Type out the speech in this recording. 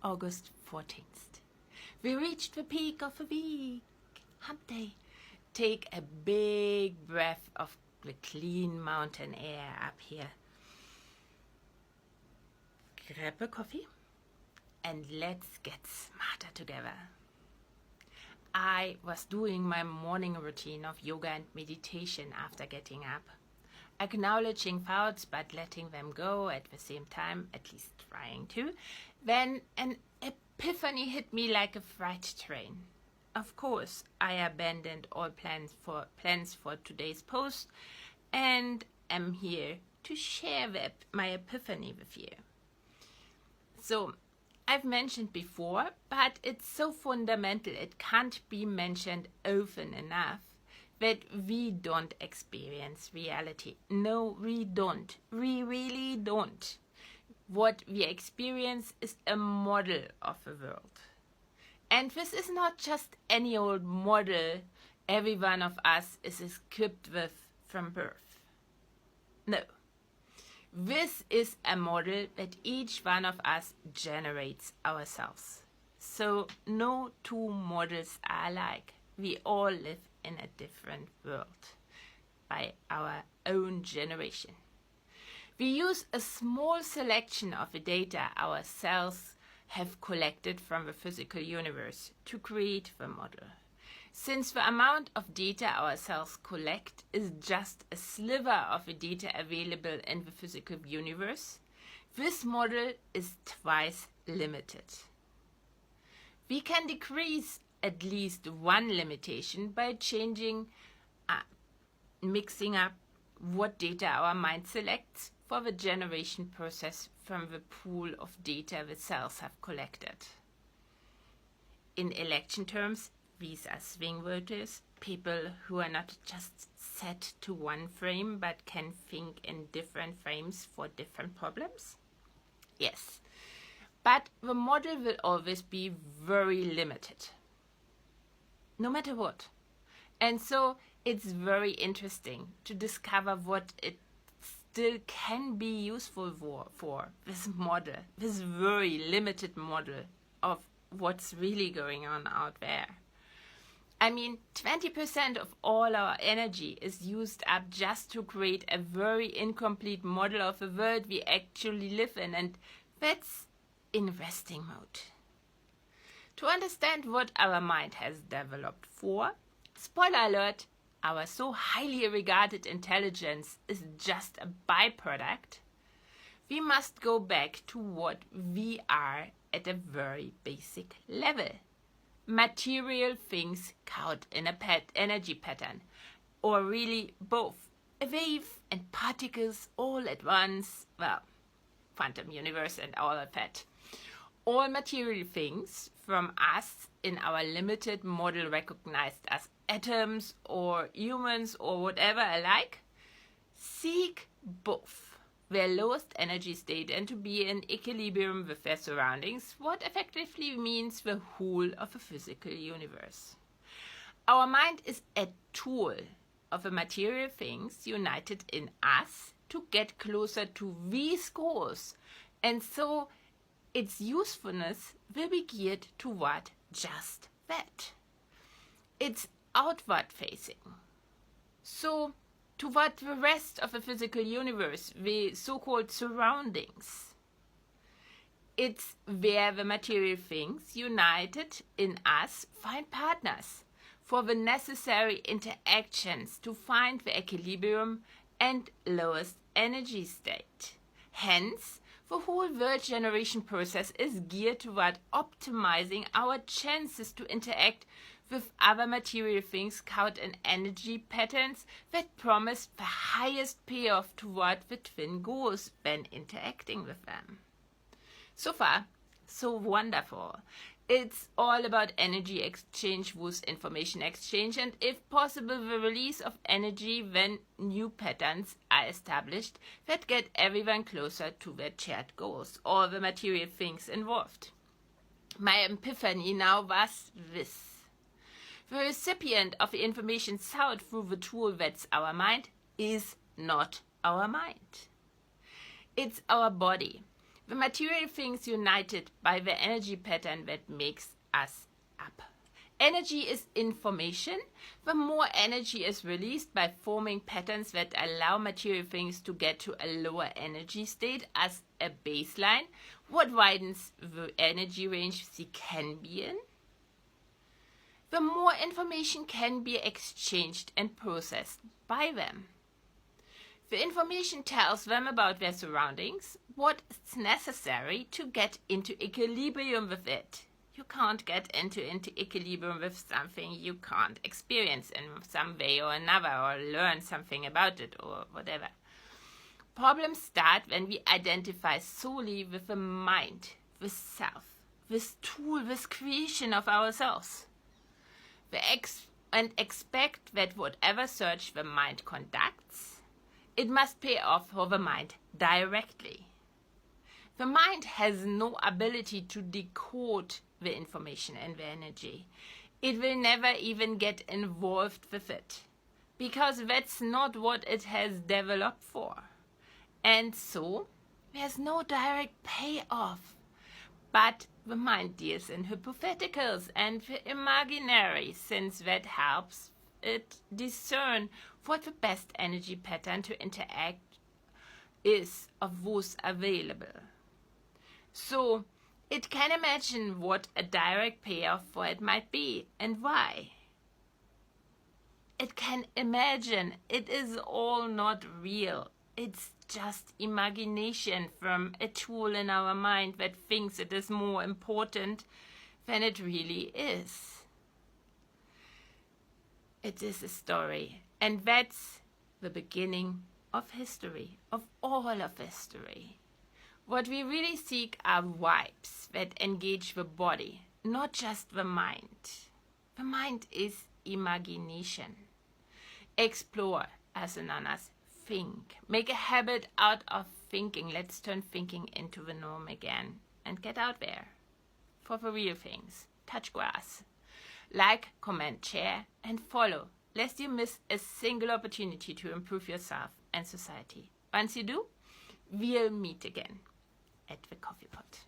August 14th. We reached the peak of the week. Hump day. Take a big breath of the clean mountain air up here. Grab a coffee and let's get smarter together. I was doing my morning routine of yoga and meditation after getting up, acknowledging thoughts but letting them go at the same time, at least trying to. Then an epiphany hit me like a freight train. Of course, I abandoned all plans for today's post and am here to share my epiphany with you. So, I've mentioned before, but it's so fundamental it can't be mentioned often enough that we don't experience reality. No, we don't. We really don't. What we experience is a model of the world. And this is not just any old model every one of us is equipped with from birth. No. This is a model that each one of us generates ourselves. So no two models are alike. We all live in a different world by our own generation. We use a small selection of the data our cells have collected from the physical universe to create the model. Since the amount of data our cells collect is just a sliver of the data available in the physical universe, this model is twice limited. We can decrease at least one limitation by mixing up what data our mind selects for the generation process from the pool of data the cells have collected. In election terms, these are swing voters, people who are not just set to one frame but can think in different frames for different problems. Yes, but the model will always be very limited, no matter what. And so it's very interesting to discover what it still can be useful for this model, this very limited model of what's really going on out there. I mean, 20% of all our energy is used up just to create a very incomplete model of the world we actually live in, and that's in resting mode. To understand what our mind has developed for, spoiler alert, our so highly regarded intelligence is just a byproduct, we must go back to what we are at a very basic level. Material things caught in a energy pattern, or really both, a wave and particles all at once, well, quantum universe and all of that. All material things from us in our limited model recognized as atoms or humans or whatever alike, seek both their lowest energy state and to be in equilibrium with their surroundings, what effectively means the whole of the physical universe. Our mind is a tool of the material things united in us to get closer to these goals, and so its usefulness will be geared toward just that. It's outward facing. So, toward the rest of the physical universe, the so-called surroundings. It's where the material things united in us find partners for the necessary interactions to find the equilibrium and lowest energy state. Hence, the whole world generation process is geared toward optimizing our chances to interact with other material things caught in energy patterns that promise the highest payoff toward the twin goals when interacting with them. So far, so wonderful. It's all about energy exchange with information exchange, and if possible the release of energy when new patterns are established that get everyone closer to their shared goals, all the material things involved. My epiphany now was this. The recipient of the information sought through the tool that's our mind is not our mind. It's our body, The material things united by the energy pattern that makes us up. Energy is information. The more energy is released by forming patterns that allow material things to get to a lower energy state as a baseline, what widens the energy range they can be in, the more information can be exchanged and processed by them. The information tells them about their surroundings, what's necessary to get into equilibrium with it. You can't get into equilibrium with something you can't experience in some way or another, or learn something about it or whatever. Problems start when we identify solely with the mind, with self, with tool, with creation of ourselves. And expect that whatever search the mind conducts, it must pay off for the mind directly. The mind has no ability to decode the information and the energy. It will never even get involved with it, because that's not what it has developed for. And so, there's no direct payoff. But the mind deals in hypotheticals and the imaginary, since that helps it discern what the best energy pattern to interact is of those available. So, it can imagine what a direct payoff for it might be and why. It can imagine. It is all not real. It's just imagination from a tool in our mind that thinks it is more important than it really is. It is a story, and that's the beginning of history, of all of history. What we really seek are vibes that engage the body, not just the mind. The mind is imagination. Explore, as ananas, think. Make a habit out of thinking. Let's turn thinking into the norm again and get out there for the real things. Touch grass. Like, comment, share, and follow, lest you miss a single opportunity to improve yourself and society. Once you do, we'll meet again at the coffee pot.